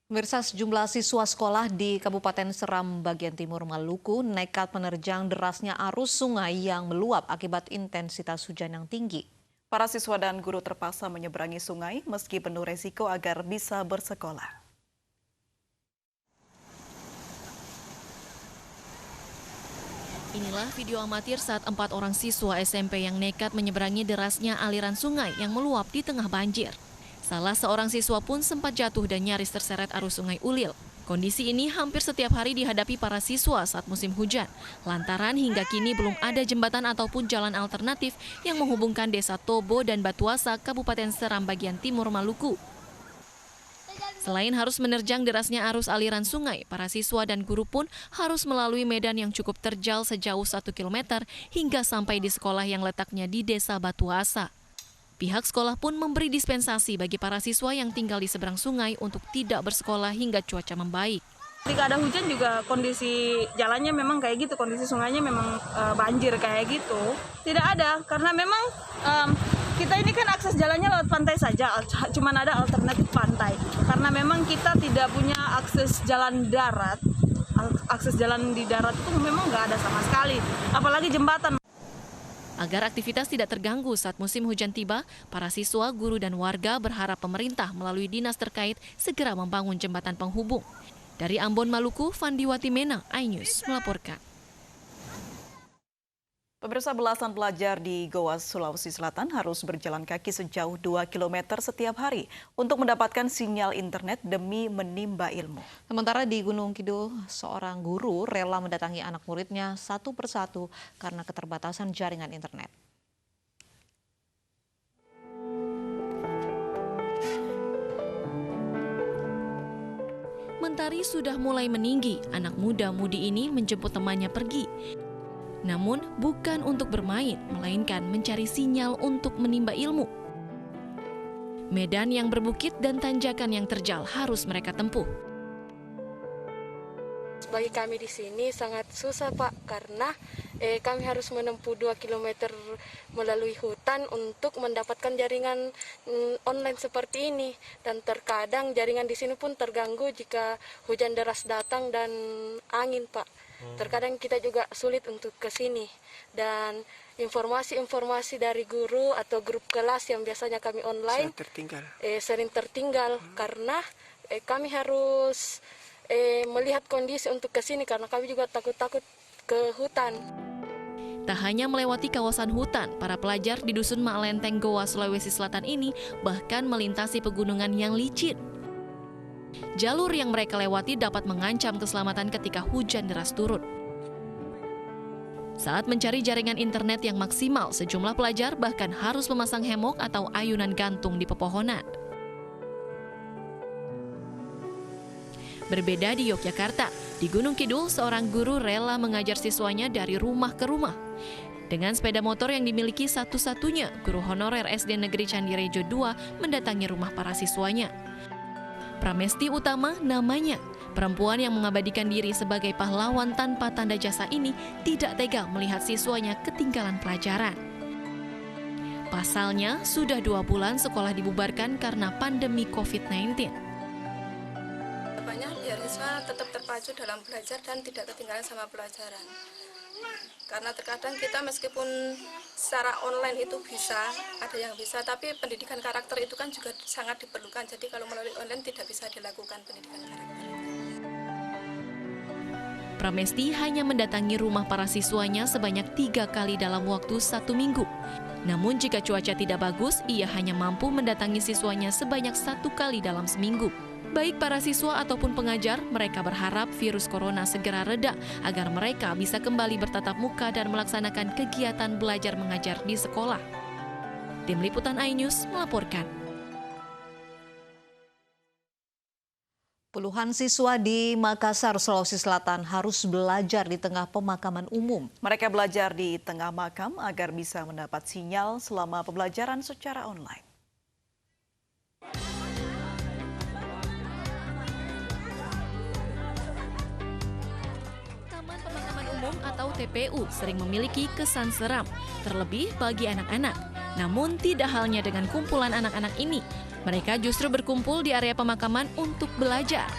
Pemirsa, sejumlah siswa sekolah di Kabupaten Seram bagian timur Maluku nekat menerjang derasnya arus sungai yang meluap akibat intensitas hujan yang tinggi. Para siswa dan guru terpaksa menyeberangi sungai meski penuh resiko agar bisa bersekolah. Inilah video amatir saat 4 orang siswa SMP yang nekat menyeberangi derasnya aliran sungai yang meluap di tengah banjir. Salah seorang siswa pun sempat jatuh dan nyaris terseret arus sungai Ulil. Kondisi ini hampir setiap hari dihadapi para siswa saat musim hujan, lantaran hingga kini belum ada jembatan ataupun jalan alternatif yang menghubungkan Desa Tobo dan Batuasa, Kabupaten Seram bagian timur Maluku. Selain harus menerjang derasnya arus aliran sungai, para siswa dan guru pun harus melalui medan yang cukup terjal sejauh 1 km hingga sampai di sekolah yang letaknya di Desa Batuasa. Pihak sekolah pun memberi dispensasi bagi para siswa yang tinggal di seberang sungai untuk tidak bersekolah hingga cuaca membaik. Ketika ada hujan juga kondisi jalannya memang kayak gitu, kondisi sungainya memang banjir kayak gitu. Tidak ada, karena memang kita ini kan akses jalannya lewat pantai saja, cuman ada alternatif pantai. Karena memang kita tidak punya akses jalan darat, akses jalan di darat itu memang nggak ada sama sekali, apalagi jembatan. Agar aktivitas tidak terganggu saat musim hujan tiba, para siswa, guru, dan warga berharap pemerintah melalui dinas terkait segera membangun jembatan penghubung. Dari Ambon, Maluku, Fandiwati Mena, iNews melaporkan. Pemirsa, belasan pelajar di Goa, Sulawesi Selatan harus berjalan kaki sejauh 2 km setiap hari untuk mendapatkan sinyal internet demi menimba ilmu. Sementara di Gunung Kidul, seorang guru rela mendatangi anak muridnya satu persatu karena keterbatasan jaringan internet. Mentari sudah mulai meninggi, anak muda-mudi ini menjemput temannya pergi. Namun bukan untuk bermain, melainkan mencari sinyal untuk menimba ilmu. Medan yang berbukit dan tanjakan yang terjal harus mereka tempuh. Bagi kami di sini sangat susah, Pak, karena kami harus menempuh 2 km melalui hutan untuk mendapatkan jaringan online seperti ini. Dan terkadang jaringan di sini pun terganggu jika hujan deras datang dan angin, Pak. Terkadang kita juga sulit untuk ke sini. Dan informasi-informasi dari guru atau grup kelas yang biasanya kami online sering tertinggal karena kami harus melihat kondisi untuk ke sini karena kami juga takut-takut ke hutan. Tak hanya melewati kawasan hutan, para pelajar di Dusun Maklenteng, Goa, Sulawesi Selatan ini bahkan melintasi pegunungan yang licin. Jalur yang mereka lewati dapat mengancam keselamatan ketika hujan deras turun. Saat mencari jaringan internet yang maksimal, sejumlah pelajar bahkan harus memasang hemok atau ayunan gantung di pepohonan. Berbeda di Yogyakarta, di Gunung Kidul, seorang guru rela mengajar siswanya dari rumah ke rumah. Dengan sepeda motor yang dimiliki satu-satunya, guru honorer SD Negeri Candirejo II mendatangi rumah para siswanya. Pramesti Utama namanya, perempuan yang mengabadikan diri sebagai pahlawan tanpa tanda jasa ini tidak tega melihat siswanya ketinggalan pelajaran. Pasalnya, sudah 2 bulan sekolah dibubarkan karena pandemi COVID-19. Biar siswa tetap terpacu dalam belajar dan tidak ketinggalan sama pelajaran. Karena terkadang kita meskipun secara online itu bisa, ada yang bisa, tapi pendidikan karakter itu kan juga sangat diperlukan. Jadi kalau melalui online tidak bisa dilakukan pendidikan karakter. Pramesti hanya mendatangi rumah para siswanya sebanyak 3 kali dalam waktu 1 minggu. Namun jika cuaca tidak bagus, ia hanya mampu mendatangi siswanya sebanyak 1 kali dalam seminggu. Baik para siswa ataupun pengajar, mereka berharap virus corona segera reda agar mereka bisa kembali bertatap muka dan melaksanakan kegiatan belajar mengajar di sekolah. Tim Liputan iNews melaporkan. Puluhan siswa di Makassar, Sulawesi Selatan harus belajar di tengah pemakaman umum. Mereka belajar di tengah makam agar bisa mendapat sinyal selama pembelajaran secara online. Atau TPU sering memiliki kesan seram, terlebih bagi anak-anak. Namun tidak halnya dengan kumpulan anak-anak ini, mereka justru berkumpul di area pemakaman untuk belajar.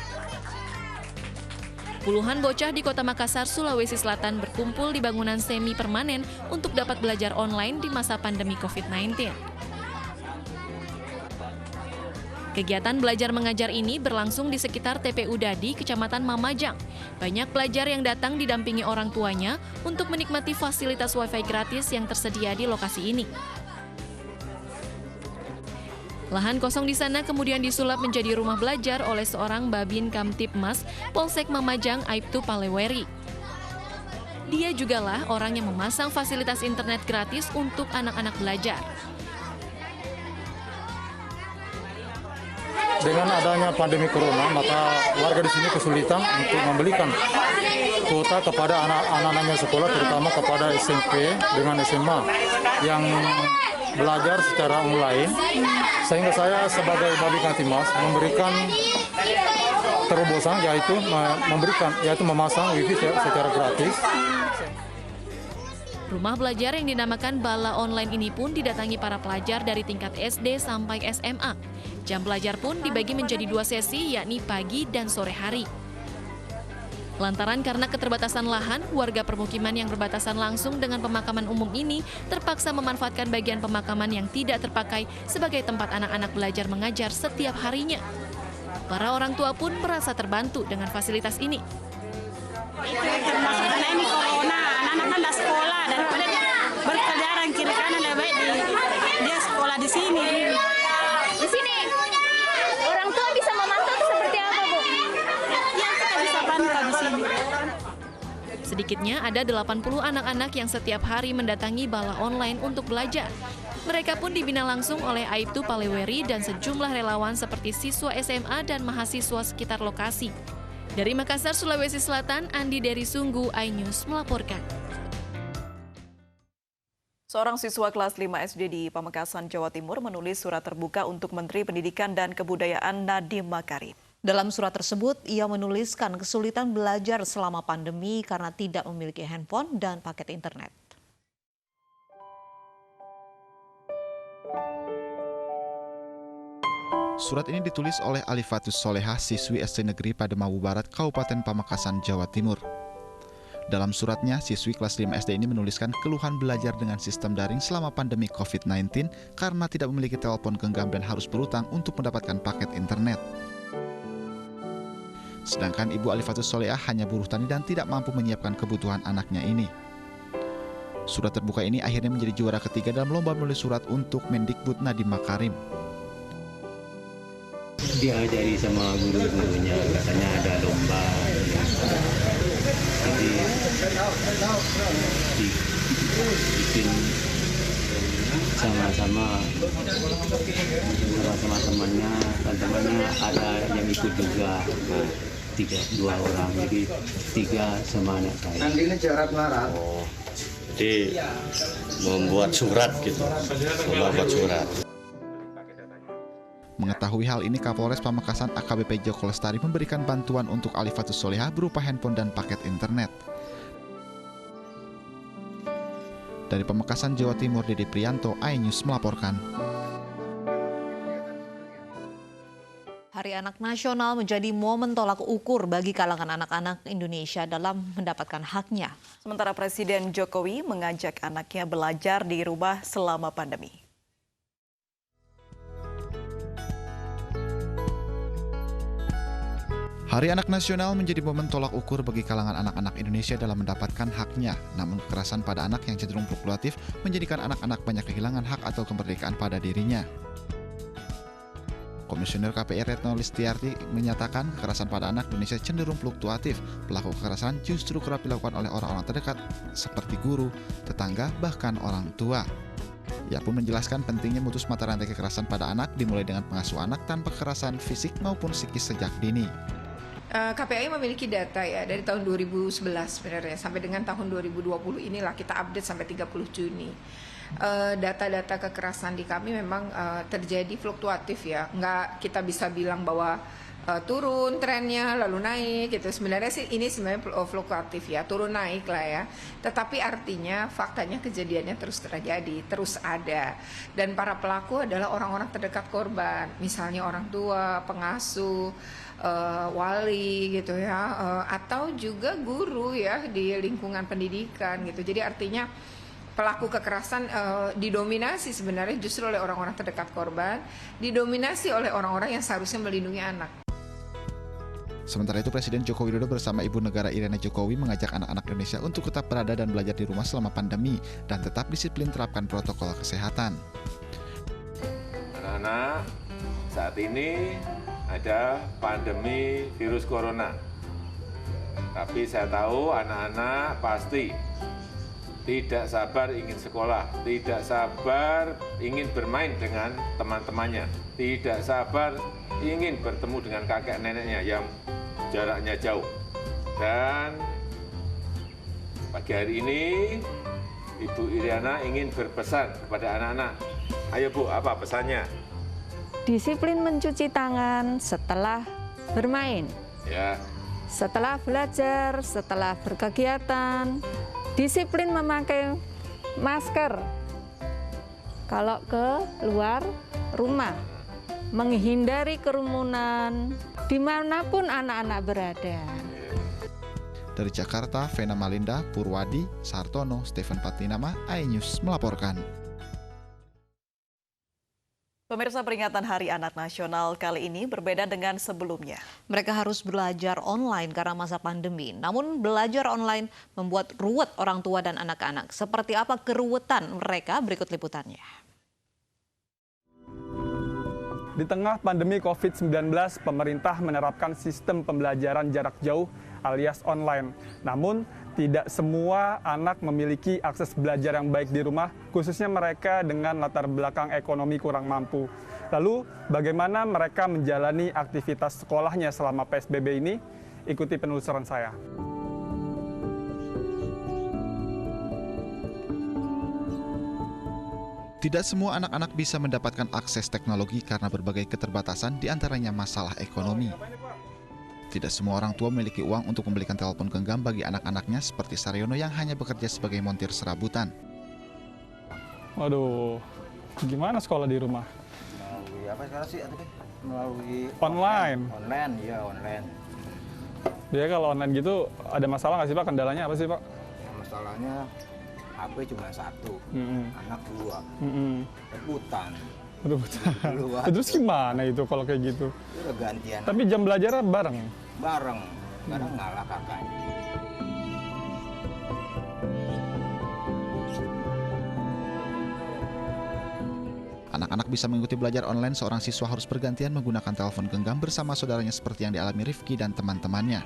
Puluhan bocah di Kota Makassar, Sulawesi Selatan berkumpul di bangunan semi permanen untuk dapat belajar online di masa pandemi COVID-19. Kegiatan belajar mengajar ini berlangsung di sekitar TPU Dadi, Kecamatan Mamajang. Banyak pelajar yang datang didampingi orang tuanya untuk menikmati fasilitas Wi-Fi gratis yang tersedia di lokasi ini. Lahan kosong di sana kemudian disulap menjadi rumah belajar oleh seorang Babin Kamtibmas Polsek Mamajang, Aibtu Paleweri. Dia jugalah orang yang memasang fasilitas internet gratis untuk anak-anak belajar. Dengan adanya pandemi corona, maka warga di sini kesulitan untuk membelikan kuota kepada anak-anaknya sekolah, terutama kepada SMP dengan SMA yang belajar secara online. Sehingga saya sebagai Babin Kamtibmas memberikan terobosan, yaitu memasang wifi secara gratis. Rumah belajar yang dinamakan Bala Online ini pun didatangi para pelajar dari tingkat SD sampai SMA. Jam belajar pun dibagi menjadi 2 sesi, yakni pagi dan sore hari. Lantaran karena keterbatasan lahan, warga permukiman yang berbatasan langsung dengan pemakaman umum ini terpaksa memanfaatkan bagian pemakaman yang tidak terpakai sebagai tempat anak-anak belajar mengajar setiap harinya. Para orang tua pun merasa terbantu dengan fasilitas ini. Karena ini corona, anak-anak kan tidak sekolah, daripada berkeliaran kiri kanan, lebih baik dia sekolah di sini. Di sini orang tua bisa memantau seperti apa, Bu? Ya, kita bisa pantau di sini. Sedikitnya ada 80 anak-anak yang setiap hari mendatangi Bala Online untuk belajar. Mereka pun dibina langsung oleh Aibtu Paleweri dan sejumlah relawan seperti siswa SMA dan mahasiswa sekitar lokasi. Dari Makassar, Sulawesi Selatan, Andi Dari Sunggu, iNews melaporkan. Seorang siswa kelas 5 SD di Pamekasan, Jawa Timur menulis surat terbuka untuk Menteri Pendidikan dan Kebudayaan Nadiem Makarim. Dalam surat tersebut, ia menuliskan kesulitan belajar selama pandemi karena tidak memiliki handphone dan paket internet. Surat ini ditulis oleh Alifatus Solehah, siswi SD Negeri Pademawu Barat, Kabupaten Pamekasan, Jawa Timur. Dalam suratnya, siswi kelas 5 SD ini menuliskan keluhan belajar dengan sistem daring selama pandemi COVID-19 karena tidak memiliki telepon genggam dan harus berutang untuk mendapatkan paket internet. Sedangkan Ibu Alifatus Solehah hanya buruh tani dan tidak mampu menyiapkan kebutuhan anaknya ini. Surat terbuka ini akhirnya menjadi juara ketiga dalam lomba menulis surat untuk Mendikbud Nadiem Makarim. Diajari sama guru-gurunya, katanya ada lomba, jadi bikin sama-sama temannya, dan temannya ada yang ikut juga, dua orang, jadi 3 sama anak saya. Oh, jadi membuat surat gitu, membuat surat. Mengetahui hal ini, Kapolres Pamekasan AKBP Joko Lestari memberikan bantuan untuk Alifatus Solehah berupa handphone dan paket internet. Dari Pamekasan, Jawa Timur, Dede Prianto, iNews melaporkan. Hari Anak Nasional menjadi momen tolak ukur bagi kalangan anak-anak Indonesia dalam mendapatkan haknya. Sementara Presiden Jokowi mengajak anaknya belajar di rumah selama pandemi. Hari Anak Nasional menjadi momen tolak ukur bagi kalangan anak-anak Indonesia dalam mendapatkan haknya. Namun kekerasan pada anak yang cenderung fluktuatif menjadikan anak-anak banyak kehilangan hak atau kemerdekaan pada dirinya. Komisioner KPI Retno Listiarti menyatakan kekerasan pada anak Indonesia cenderung fluktuatif. Pelaku kekerasan justru kerap dilakukan oleh orang-orang terdekat seperti guru, tetangga, bahkan orang tua. Ia pun menjelaskan pentingnya memutus mata rantai kekerasan pada anak dimulai dengan pengasuh anak tanpa kekerasan fisik maupun psikis sejak dini. KPI memiliki data ya dari tahun 2011 sebenarnya sampai dengan tahun 2020 inilah kita update sampai 30 Juni. Data-data kekerasan di kami memang terjadi fluktuatif ya, nggak kita bisa bilang bahwa turun trennya lalu naik gitu. Sebenarnya sih ini sebenarnya fluktuatif ya, turun naik lah ya. Tetapi artinya faktanya kejadiannya terus terjadi, terus ada. Dan para pelaku adalah orang-orang terdekat korban, misalnya orang tua, pengasuh, wali gitu ya, atau juga guru ya di lingkungan pendidikan gitu. Jadi artinya pelaku kekerasan didominasi sebenarnya justru oleh orang-orang terdekat korban, didominasi oleh orang-orang yang seharusnya melindungi anak. Sementara itu, Presiden Joko Widodo bersama Ibu Negara Iryana Jokowi mengajak anak-anak Indonesia untuk tetap berada dan belajar di rumah selama pandemi dan tetap disiplin terapkan protokol kesehatan. Anak-anak, saat ini ada pandemi virus corona. Tapi saya tahu anak-anak pasti tidak sabar ingin sekolah, tidak sabar ingin bermain dengan teman-temannya, tidak sabar ingin bertemu dengan kakek neneknya yang jaraknya jauh. Dan pagi hari ini Ibu Iryana ingin berpesan kepada anak-anak. Ayo Bu, apa pesannya? Disiplin mencuci tangan setelah bermain. Ya. Setelah belajar, setelah berkegiatan, disiplin memakai masker kalau ke luar rumah, menghindari kerumunan dimanapun anak-anak berada. Dari Jakarta, Vena Malinda, Purwadi, Sartono, Stephen Patinama, iNews melaporkan. Pemirsa, peringatan Hari Anak Nasional kali ini berbeda dengan sebelumnya. Mereka harus belajar online karena masa pandemi. Namun belajar online membuat ruwet orang tua dan anak-anak. Seperti apa keruwetan mereka? Berikut liputannya. Di tengah pandemi COVID-19, pemerintah menerapkan sistem pembelajaran jarak jauh alias online. Namun, tidak semua anak memiliki akses belajar yang baik di rumah, khususnya mereka dengan latar belakang ekonomi kurang mampu. Lalu, bagaimana mereka menjalani aktivitas sekolahnya selama PSBB ini? Ikuti penelusuran saya. Tidak semua anak-anak bisa mendapatkan akses teknologi karena berbagai keterbatasan, diantaranya masalah ekonomi. Tidak semua orang tua memiliki uang untuk membelikan telepon genggam bagi anak-anaknya seperti Saryono yang hanya bekerja sebagai montir serabutan. Waduh, gimana sekolah di rumah? Melalui apa sekarang sih? Melalui online. Online, iya online. Dia kalau online gitu ada masalah nggak sih Pak? Kendalanya apa sih Pak? Masalahnya HP cuma satu, anak dua, rebutan. Terus gimana itu kalau kayak gitu? Udah gantian. Tapi jam belajarnya bareng? Bareng, kadang ngalah kakaknya. Anak-anak bisa mengikuti belajar online, seorang siswa harus bergantian menggunakan telepon genggam bersama saudaranya seperti yang dialami Rifki dan teman-temannya.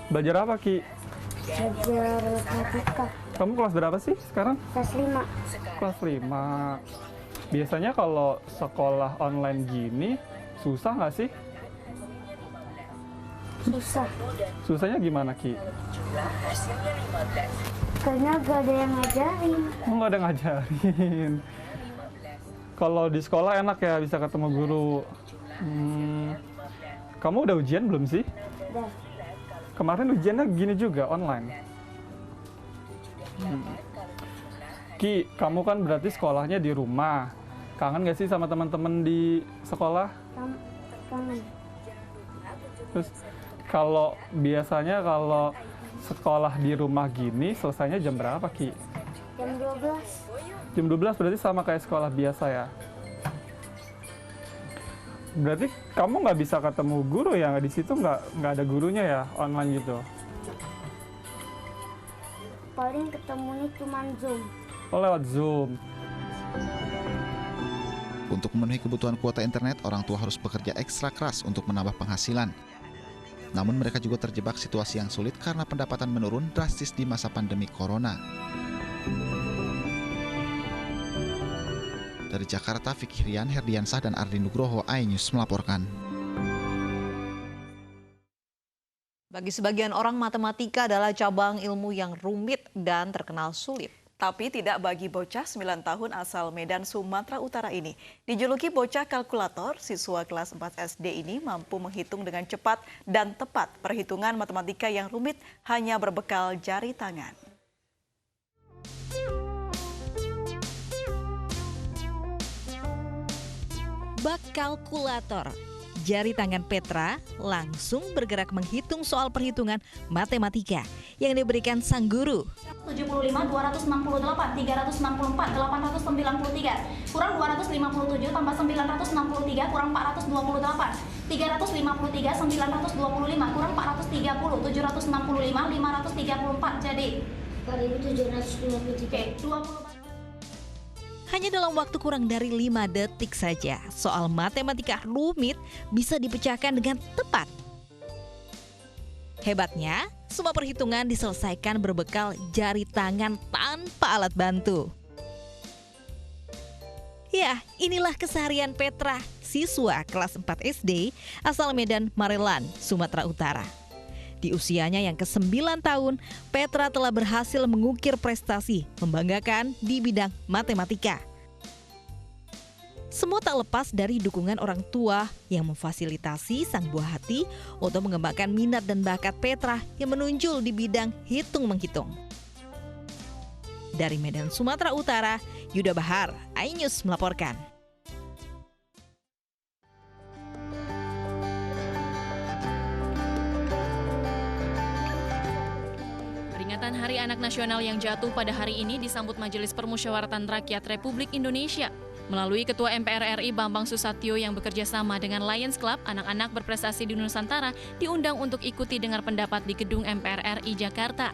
Belajar apa, Ki? Belajar matematika. Kamu kelas berapa sih sekarang? Kelas 5. Kelas 5. Biasanya kalau sekolah online gini, susah nggak sih? Susah. Susahnya gimana, Ki? Karena gak ada yang ngajarin. Oh, nggak ada ngajarin. Kalau di sekolah enak ya, bisa ketemu guru. Kamu udah ujian belum sih? Udah. Kemarin ujiannya gini juga, online. Ki, kamu kan berarti sekolahnya di rumah. Kangen nggak sih sama teman-teman di sekolah? Kangen. Terus, kalau biasanya kalau sekolah di rumah gini, selesainya jam berapa, Ki? Jam 12. Jam 12 berarti sama kayak sekolah biasa ya? Berarti kamu nggak bisa ketemu guru ya? Di situ nggak ada gurunya ya, online gitu? Paling ketemunya cuma Zoom. Oh, lewat Zoom. Untuk memenuhi kebutuhan kuota internet, orang tua harus bekerja ekstra keras untuk menambah penghasilan. Namun mereka juga terjebak situasi yang sulit karena pendapatan menurun drastis di masa pandemi corona. Dari Jakarta, Fikrian Herdiansah dan Ardi Nugroho, iNews melaporkan. Bagi sebagian orang, matematika adalah cabang ilmu yang rumit dan terkenal sulit. Tapi tidak bagi bocah 9 tahun asal Medan, Sumatera Utara ini. Dijuluki bocah kalkulator, siswa kelas 4 SD ini mampu menghitung dengan cepat dan tepat perhitungan matematika yang rumit hanya berbekal jari tangan. Bak kalkulator. Jari tangan Petra langsung bergerak menghitung soal perhitungan matematika yang diberikan sang guru. 75, 268, 364, 893, kurang 257 tambah 963 kurang 428, 353, 925 kurang 430, 765, 534 jadi 4.753. 24. Hanya dalam waktu kurang dari 5 detik saja, soal matematika rumit bisa dipecahkan dengan tepat. Hebatnya, semua perhitungan diselesaikan berbekal jari tangan tanpa alat bantu. Ya, inilah keseharian Petra, siswa kelas 4 SD asal Medan, Marelan, Sumatera Utara. Di usianya yang ke-9 tahun, Petra telah berhasil mengukir prestasi membanggakan di bidang matematika. Semua tak lepas dari dukungan orang tua yang memfasilitasi sang buah hati untuk mengembangkan minat dan bakat Petra yang menonjol di bidang hitung-menghitung. Dari Medan, Sumatera Utara, Yuda Bahar, iNews melaporkan. Peringatan Hari Anak Nasional yang jatuh pada hari ini disambut Majelis Permusyawaratan Rakyat Republik Indonesia. Melalui Ketua MPR RI Bambang Susatyo yang bekerja sama dengan Lions Club, anak-anak berprestasi di Nusantara diundang untuk ikuti dengar pendapat di Gedung MPR RI Jakarta.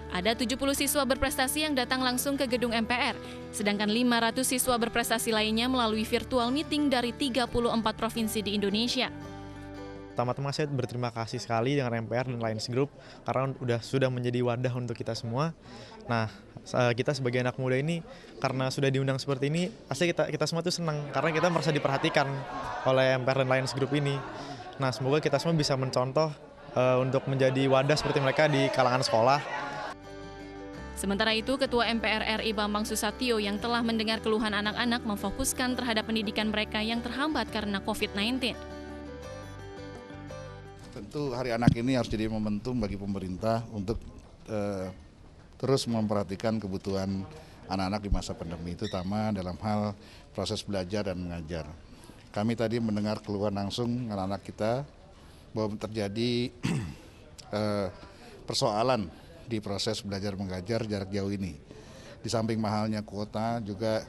Ada 70 siswa berprestasi yang datang langsung ke Gedung MPR, sedangkan 500 siswa berprestasi lainnya melalui virtual meeting dari 34 provinsi di Indonesia. Pertama-tama saya berterima kasih sekali dengan MPR dan Lions Group karena sudah menjadi wadah untuk kita semua. Nah, kita sebagai anak muda ini karena sudah diundang seperti ini, pasti kita semua tuh senang karena kita merasa diperhatikan oleh MPR dan Lions Group ini. Nah, semoga kita semua bisa mencontoh untuk menjadi wadah seperti mereka di kalangan sekolah. Sementara itu, Ketua MPR RI Bambang Susatyo yang telah mendengar keluhan anak-anak memfokuskan terhadap pendidikan mereka yang terhambat karena COVID-19. Tentu Hari Anak ini harus jadi momentum bagi pemerintah untuk terus memperhatikan kebutuhan anak-anak di masa pandemi, terutama dalam hal proses belajar dan mengajar. Kami tadi mendengar keluhan langsung anak-anak kita bahwa terjadi persoalan di proses belajar mengajar jarak jauh ini. Di samping mahalnya kuota, juga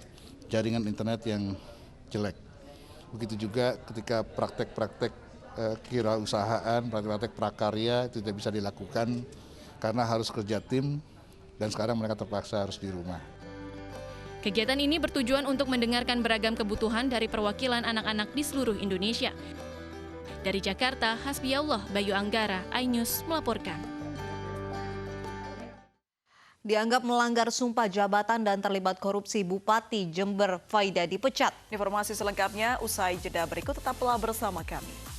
jaringan internet yang jelek. Begitu juga ketika praktek-praktek kewirausahaan, praktek-praktek prakarya itu tidak bisa dilakukan karena harus kerja tim dan sekarang mereka terpaksa harus di rumah. Kegiatan ini bertujuan untuk mendengarkan beragam kebutuhan dari perwakilan anak-anak di seluruh Indonesia. Dari Jakarta, Hasbiyallah Bayu Anggara, iNews melaporkan. Dianggap melanggar sumpah jabatan dan terlibat korupsi, Bupati Jember Faida dipecat. Informasi selengkapnya usai jeda berikut, tetaplah bersama kami.